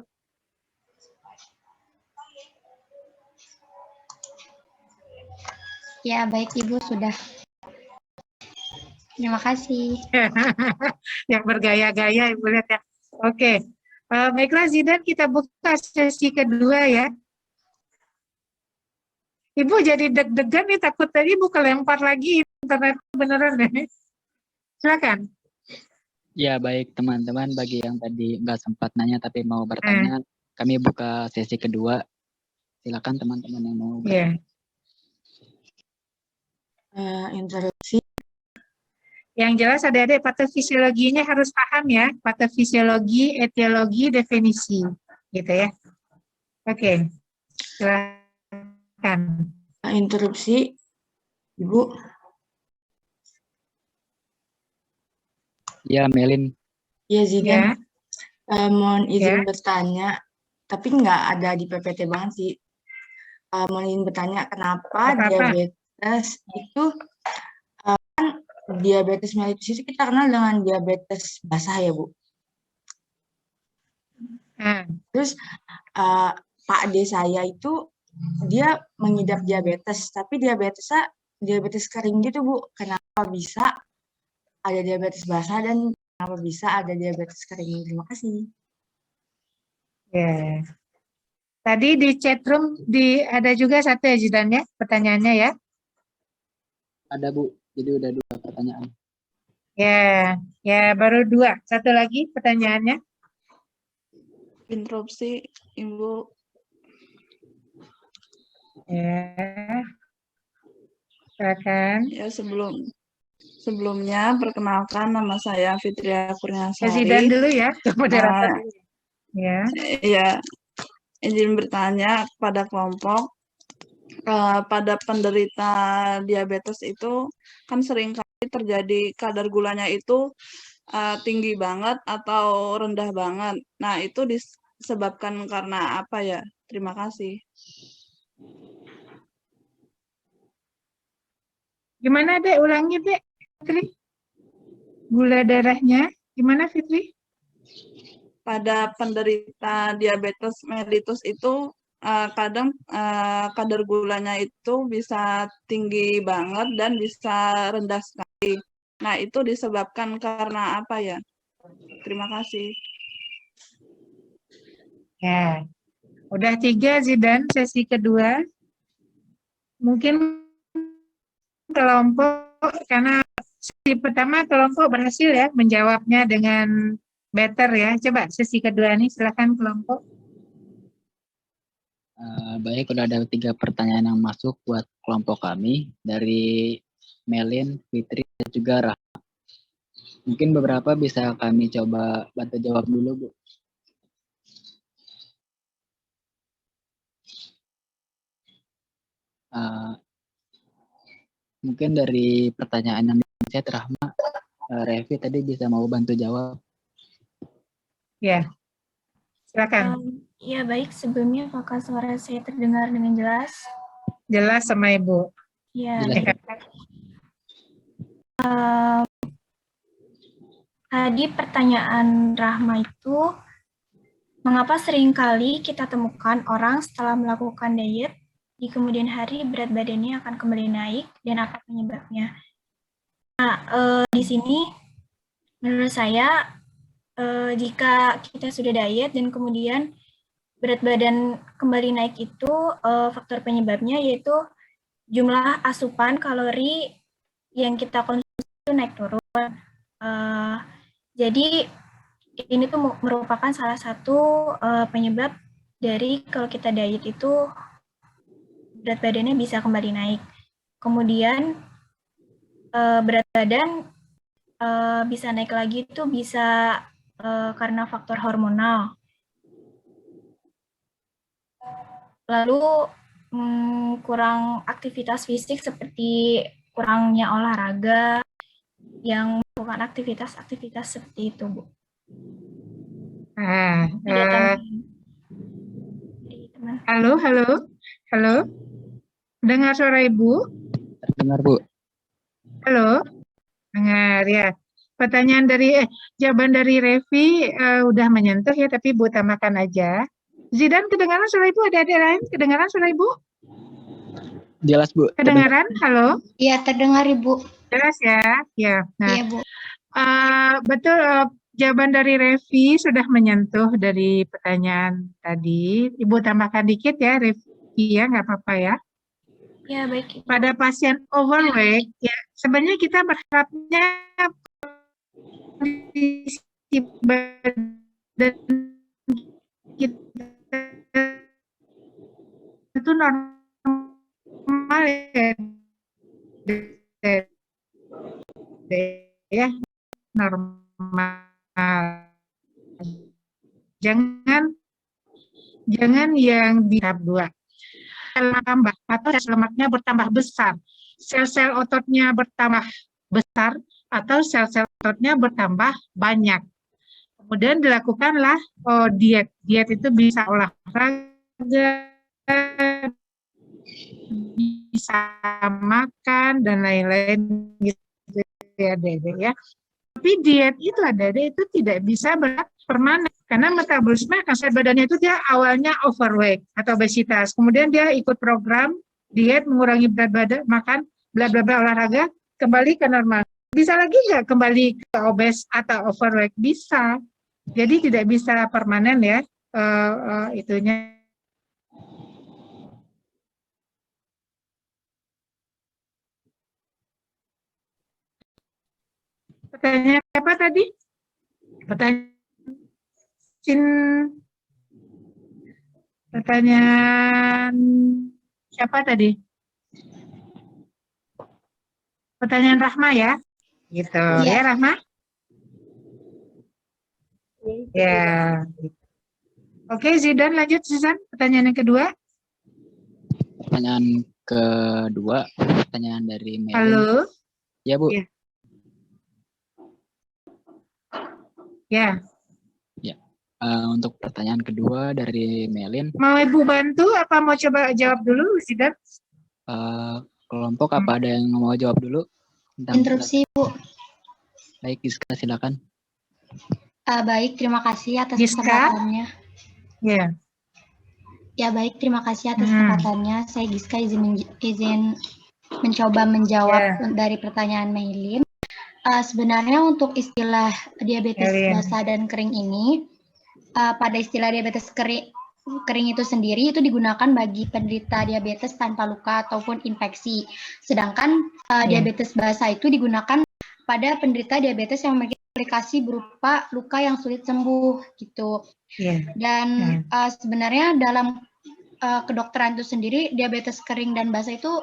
Ya, baik Ibu, sudah. Terima kasih. Yang bergaya-gaya, Ibu lihat ya. Oke. Baiklah Zidan, kita buka sesi kedua ya. Ibu jadi deg-degan nih, takut tadi Ibu kelempar lagi internet beneran ya. Silakan. Ya, baik teman-teman, bagi yang tadi nggak sempat nanya tapi mau bertanya, kami buka sesi kedua. Silakan teman-teman yang mau bertanya. Interupsi. Yang jelas adik-adik patofisiologinya harus paham ya, patofisiologi, etiologi, definisi, gitu ya. Oke, silakan. Interupsi, Ibu. Ya, Melin. Ya, Zidan. Ya. Mohon izin Ya. bertanya, tapi nggak ada di PPT banget sih. Mohon izin bertanya, kenapa diabetes itu, kan diabetes mellitus itu kita kenal dengan diabetes basah ya, Bu? Terus Pak D saya itu, dia mengidap diabetes, tapi diabetesnya diabetes kering gitu, Bu. Kenapa bisa ada diabetes basah dan kenapa bisa ada diabetes kering? Terima kasih. Ya. Tadi di chat room ada juga satu ya Zidan ya, pertanyaannya ya. Ada Bu, jadi udah 2 pertanyaan. Ya baru 2. Satu lagi pertanyaannya. Interupsi, Ibu. Ya. Silakan. Ya, sebelumnya perkenalkan, nama saya Fitria Kurniasari. Zidan dulu ya, moderator dulu. Ya. Ya, izin bertanya kepada kelompok, pada penderita diabetes itu kan seringkali terjadi kadar gulanya itu tinggi banget atau rendah banget. Nah, itu disebabkan karena apa ya? Terima kasih. Gimana Dek? Ulangi Dek, Fitri. Gula darahnya gimana Fitri? Pada penderita diabetes mellitus itu kadang kadar gulanya itu bisa tinggi banget dan bisa rendah sekali. Nah, itu disebabkan karena apa ya? Terima kasih. Ya, udah 3 Zidan, sesi kedua. Mungkin kelompok, karena sesi pertama kelompok berhasil ya menjawabnya dengan better ya. Coba sesi kedua nih, silakan kelompok. Baik, udah ada 3 pertanyaan yang masuk buat kelompok kami dari Melin, Fitri, dan juga Rahma. Mungkin beberapa bisa kami coba bantu jawab dulu, Bu. Mungkin dari pertanyaan yang di-chat, Rahma, Revi tadi bisa mau bantu jawab. Ya, silakan. Ya baik, sebelumnya apakah suara saya terdengar dengan jelas? Jelas sama Ibu. Ya. Jelas. Tadi pertanyaan Rahma itu, mengapa seringkali kita temukan orang setelah melakukan diet, di kemudian hari berat badannya akan kembali naik, dan apa penyebabnya? Nah, di sini menurut saya, jika kita sudah diet dan kemudian berat badan kembali naik itu, faktor penyebabnya yaitu jumlah asupan kalori yang kita konsumsi itu naik turun. Jadi ini tuh merupakan salah satu penyebab dari kalau kita diet itu berat badannya bisa kembali naik. Kemudian berat badan bisa naik lagi itu bisa karena faktor hormonal. Lalu kurang aktivitas fisik seperti kurangnya olahraga, yang melakukan aktivitas-aktivitas seperti itu, Bu. Halo. Dengar suara Ibu? Dengar, Bu. Halo. Dengar ya. Jawaban dari Revi udah menyentuh ya, tapi Ibu tambahkan aja. Zidan, kedengaran suara Ibu? Ada lain kedengaran suara Ibu? Jelas, Bu. Kedengaran? Halo? Iya, terdengar Ibu. Jelas ya? Ya. Nah, Iya, Bu. betul, jawaban dari Revi sudah menyentuh dari pertanyaan tadi. Ibu tambahkan dikit ya, Revi ya, nggak apa-apa ya. Ya, baik. Pada pasien overweight, ya sebenarnya kita berharapnya kondisi badan kita itu normal ya, normal. Jangan yang di tahap 2. Tambah atau sel lemaknya bertambah besar, sel-sel ototnya bertambah besar atau sel-sel ototnya bertambah banyak. Kemudian dilakukanlah diet. Diet itu bisa olahraga, bisa makan dan lain-lain gitu ya, Dede ya. Tapi diet itu Dede itu tidak bisa berat permanen karena metabolisme kasar badannya itu dia awalnya overweight atau obesitas. Kemudian dia ikut program diet mengurangi berat badan, makan bla bla bla olahraga, kembali ke normal. Bisa lagi nggak kembali ke obes atau overweight? Bisa. Jadi tidak bisa permanen ya itunya. Pertanyaan apa tadi? Pertanyaan siapa tadi? Pertanyaan Rahma ya? Gitu ya Rahma? Ya. Oke, Zidan lanjut Zidan. Pertanyaan yang kedua. Pertanyaan kedua, pertanyaan dari Melin. Halo. Ya, Bu. Ya. Ya. Untuk pertanyaan kedua dari Melin. Mau Ibu bantu apa mau coba jawab dulu, Zidan? Kelompok apa ada yang mau jawab dulu? Interupsi, Bu. Baik, Giska silakan. Baik, terima kasih atas Giska? kesempatannya. Ya. Ya, baik, terima kasih atas kesempatannya. Saya Giska izin mencoba menjawab dari pertanyaan Mailin. Sebenarnya untuk istilah diabetes basah dan kering ini, pada istilah diabetes kering itu sendiri itu digunakan bagi penderita diabetes tanpa luka ataupun infeksi. Sedangkan diabetes basah itu digunakan pada penderita diabetes yang memiliki komplikasi berupa luka yang sulit sembuh gitu. Dan sebenarnya dalam kedokteran itu sendiri diabetes kering dan basah itu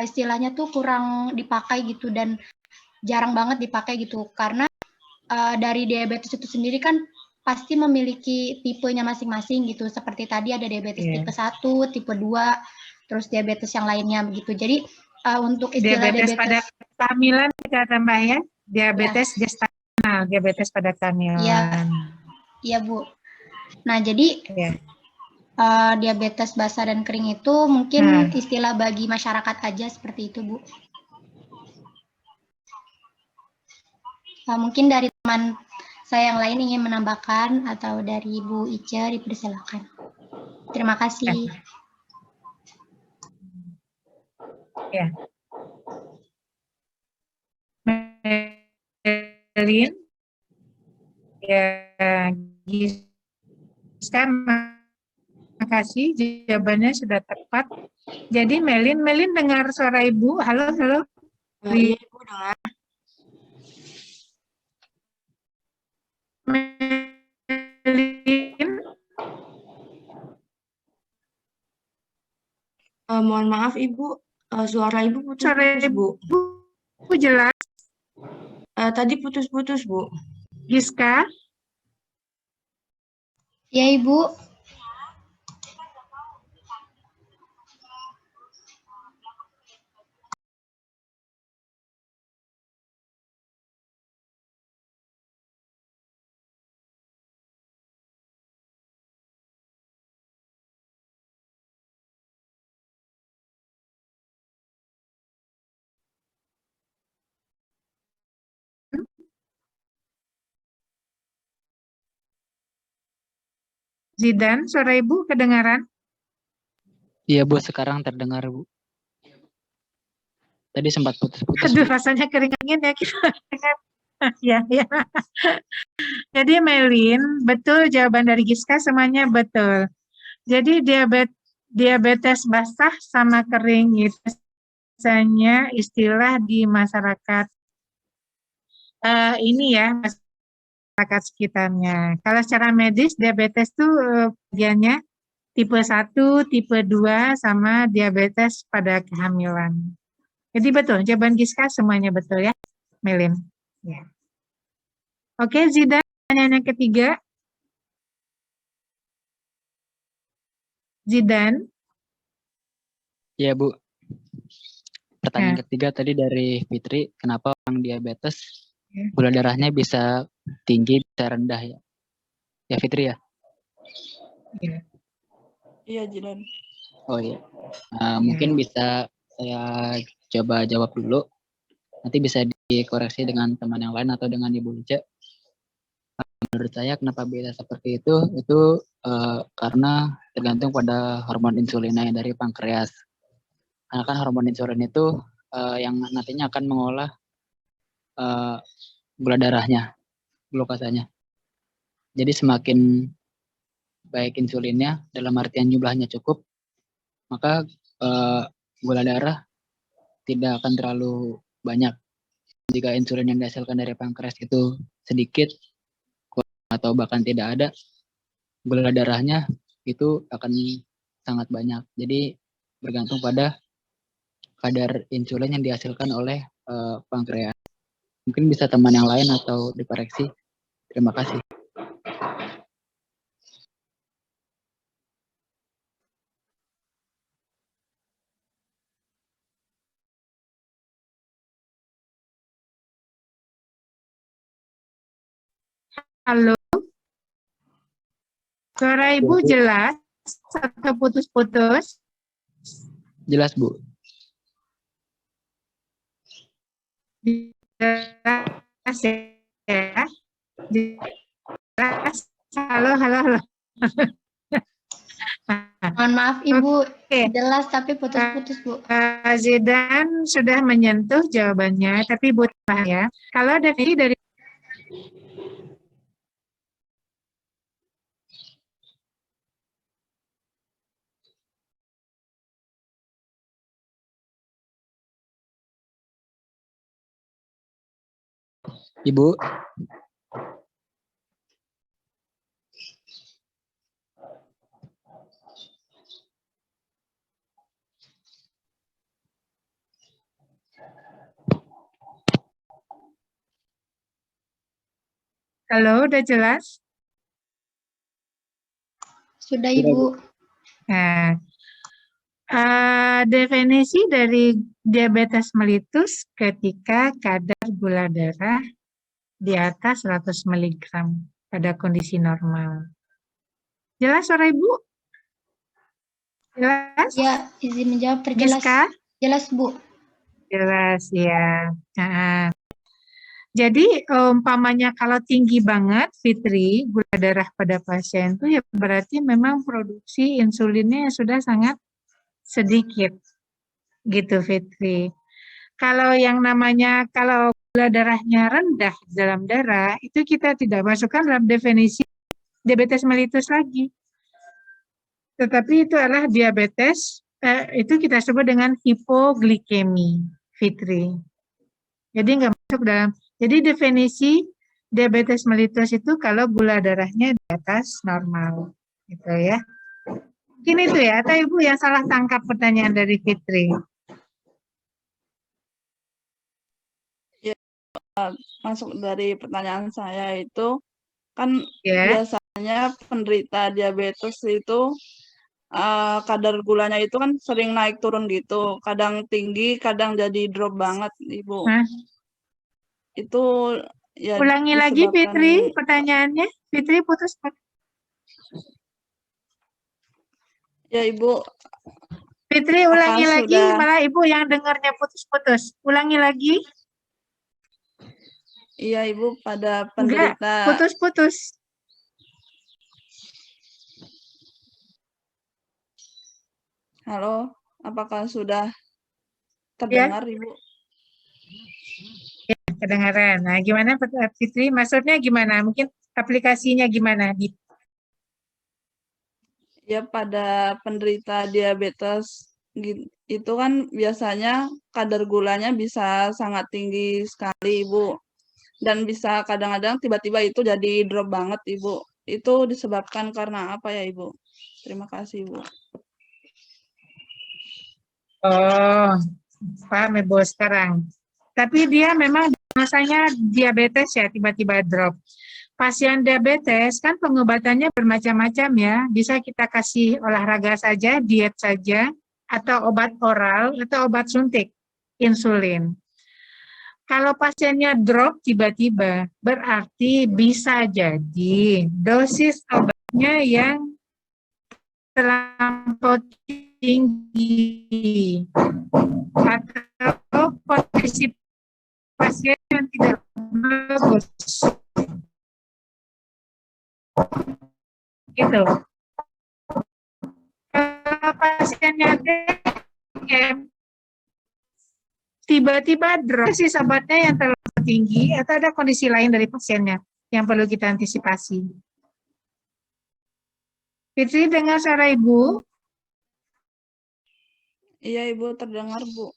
istilahnya tuh kurang dipakai gitu dan jarang banget dipakai gitu karena dari diabetes itu sendiri kan pasti memiliki tipenya masing-masing gitu. Seperti tadi ada diabetes tipe 1, tipe 2, terus diabetes yang lainnya begitu. Jadi untuk istilah diabetes pada kehamilan kita tambah ya, diabetes gestasional, diabetes pada kehamilan. Iya, Bu. Nah, jadi diabetes basah dan kering itu mungkin istilah bagi masyarakat aja seperti itu, Bu. Mungkin dari teman saya yang lain ingin menambahkan atau dari Bu Ica dipersilakan. Terima kasih. Ya. Melin, ya, Giska, makasih jawabannya sudah tepat. Jadi Melin dengar suara Ibu. Halo. Iya, Ibu dengar. Melin. Mohon maaf Ibu, suara Ibu putus-putus, Bu. Ibu jelas? Tadi putus-putus, Bu. Giska? Ya, Ibu. Zidan, suara Ibu kedengaran? Iya, Bu, sekarang terdengar, Bu. Tadi sempat putus-putus, Aduh, Bu. rasanya keringat ya kita. Ya, ya. Jadi Melin, betul jawaban dari Giska semuanya betul. Jadi diabetes basah sama kering itu biasanya istilah di masyarakat ini ya, masyarakat sekitarnya. Kalau secara medis diabetes itu bagiannya tipe 1, tipe 2 sama diabetes pada kehamilan. Jadi betul, jawaban Giska semuanya betul ya, Melin. Ya. Oke, Zidan, pertanyaan yang ketiga. Zidan. Ya, Bu. Pertanyaan Nah, ketiga tadi dari Fitri, kenapa orang diabetes ya. gula darahnya bisa tinggi, bisa rendah ya? Ya, Fitri ya? Ya. Iya, Jidan. Oh iya. Mungkin bisa saya coba jawab dulu. Nanti bisa dikoreksi dengan teman yang lain atau dengan Ibu Lica. Menurut saya kenapa bisa seperti itu karena tergantung pada hormon insulinnya dari pankreas. Karena kan hormon insulin itu yang nantinya akan mengolah gula darahnya, glukosanya. Jadi semakin baik insulinnya dalam artian jumlahnya cukup, maka gula darah tidak akan terlalu banyak. Jika insulin yang dihasilkan dari pankreas itu sedikit atau bahkan tidak ada, gula darahnya itu akan sangat banyak. Jadi bergantung pada kadar insulin yang dihasilkan oleh pankreas. Mungkin bisa teman yang lain atau dikoreksi. Terima kasih. Halo, suara Ibu jelas atau putus-putus? Jelas, Bu. Jelas ya. Jelas. Halo, halo, halo. Mohon maaf Ibu, Oke. jelas tapi putus-putus Bu. Zidan sudah menyentuh jawabannya, tapi Bu ya. Kalau dari Ibu. halo, udah jelas? Sudah Ibu. Nah, definisi dari diabetes mellitus ketika kadar gula darah di atas 100 mg pada kondisi normal. Jelas suara Ibu? Jelas? Ya, izin menjawab terjelas. Giska? Jelas Bu. Jelas ya. Nah, jadi umpamanya kalau tinggi banget Fitri gula darah pada pasien itu ya berarti memang produksi insulinnya sudah sangat sedikit gitu Fitri. Kalau yang namanya kalau gula darahnya rendah dalam darah itu kita tidak masukkan dalam definisi diabetes mellitus lagi. Tetapi itu adalah diabetes itu kita sebut dengan hipoglikemi Fitri. Jadi nggak masuk dalam. Jadi definisi diabetes mellitus itu kalau gula darahnya di atas normal, gitu ya. Mungkin itu ya, atau Ibu yang salah tangkap pertanyaan dari Fitri. Masuk dari pertanyaan saya itu, kan Ya. biasanya penderita diabetes itu kadar gulanya itu kan sering naik turun gitu, kadang tinggi, kadang jadi drop banget, Ibu. Nah, Itu ya ulangi lagi disebabkan, Fitri pertanyaannya. Fitri putus. ya Ibu, Fitri ulangi Apakah lagi, sudah- malah Ibu yang dengarnya putus-putus. Ulangi lagi. iya Ibu, pada Enggak, penderita, putus-putus. halo, apakah sudah terdengar, Ibu. Kedengaran. Nah, gimana Fitri? Maksudnya gimana? Mungkin aplikasinya gimana? Ya, pada penderita diabetes itu kan biasanya kadar gulanya bisa sangat tinggi sekali, Ibu. Dan bisa kadang-kadang tiba-tiba itu jadi drop banget, Ibu. Itu disebabkan karena apa ya, Ibu? Terima kasih, Ibu. Oh, paham Ibu sekarang. Tapi dia memang masanya diabetes ya, tiba-tiba drop. Pasien diabetes kan pengobatannya bermacam-macam ya. Bisa kita kasih olahraga saja, diet saja, atau obat oral, atau obat suntik, insulin. Kalau pasiennya drop tiba-tiba, berarti bisa jadi dosis obatnya yang terlampau tinggi atau kondisi pasien yang tidak bagus. Gitu. Kalau pasiennya DM, tiba-tiba dosis obatnya yang terlalu tinggi atau ada kondisi lain dari pasiennya yang perlu kita antisipasi. Fitri, dengar suara Ibu? Iya, Ibu, terdengar, Bu.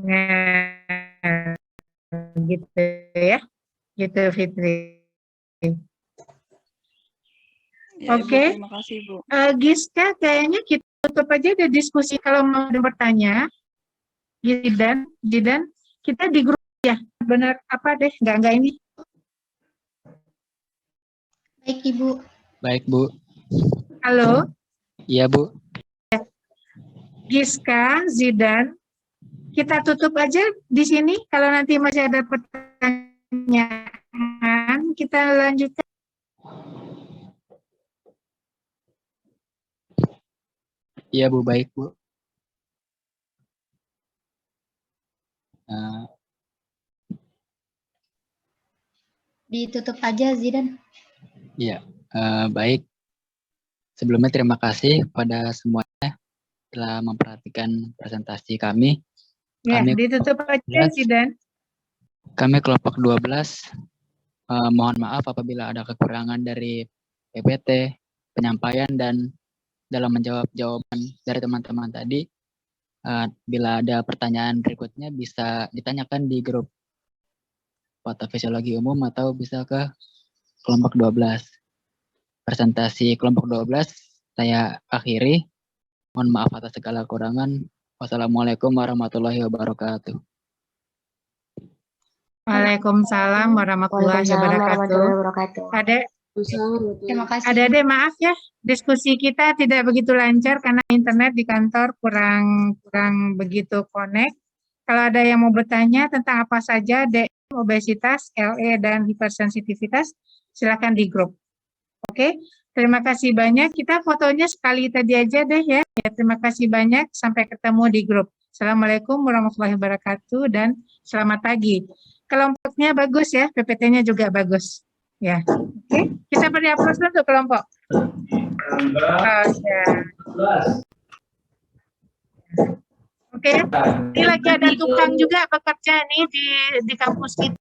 Nah, gitu ya. Gitu Fitri. Ya, Ibu, Oke. terima kasih, Bu. Giska, kayaknya kita tutup aja ada diskusi kalau mau ada bertanya. Jidan, kita di grup ya. Benar apa deh? Enggak ini. Baik, Ibu. Baik, Bu. Halo, Iya, Bu. Giska, Zidan. Kita tutup aja di sini. Kalau nanti masih ada pertanyaan, kita lanjutkan. Iya, Bu. Baik, Bu. Nah, Ditutup aja, Zidan. iya, baik. Sebelumnya terima kasih pada semuanya telah memperhatikan presentasi kami. Ya, Kami ditutup aja, Zidan. kelompok 12 mohon maaf apabila ada kekurangan dari PPT, penyampaian, dan dalam menjawab jawaban dari teman-teman tadi. Bila ada pertanyaan berikutnya bisa ditanyakan di grup patofisiologi umum atau bisa ke kelompok 12. Presentasi kelompok 12 saya akhiri. Mohon maaf atas segala kekurangan. Wassalamualaikum warahmatullahi wabarakatuh. Waalaikumsalam warahmatullahi wabarakatuh. Adek, Terima kasih. Adik-adik maaf ya, diskusi kita tidak begitu lancar karena internet di kantor kurang begitu connect. Kalau ada yang mau bertanya tentang apa saja, DM, obesitas, LE, dan hipersensitivitas, silakan di grup. Oke, terima kasih banyak. Kita fotonya sekali tadi aja deh ya. Terima kasih banyak. Sampai ketemu di grup. Assalamualaikum warahmatullahi wabarakatuh dan selamat pagi. Kelompoknya bagus ya, PPT-nya juga bagus. Ya, oke. Kita beri aplaus untuk kelompok. Oke, ini lagi ada tukang juga bekerja nih di kampus kita.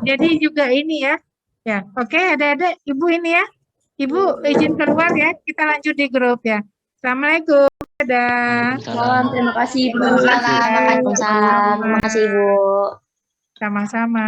Jadi juga ini ya. Ya, oke, ada Ibu ini ya. Ibu izin keluar ya. Kita lanjut di grup ya. Assalamualaikum. Dadah. Waalaikumsalam. Terima kasih, Bu. Waalaikumsalam. Waalaikumsalam. Terima kasih, Ibu. Sama-sama.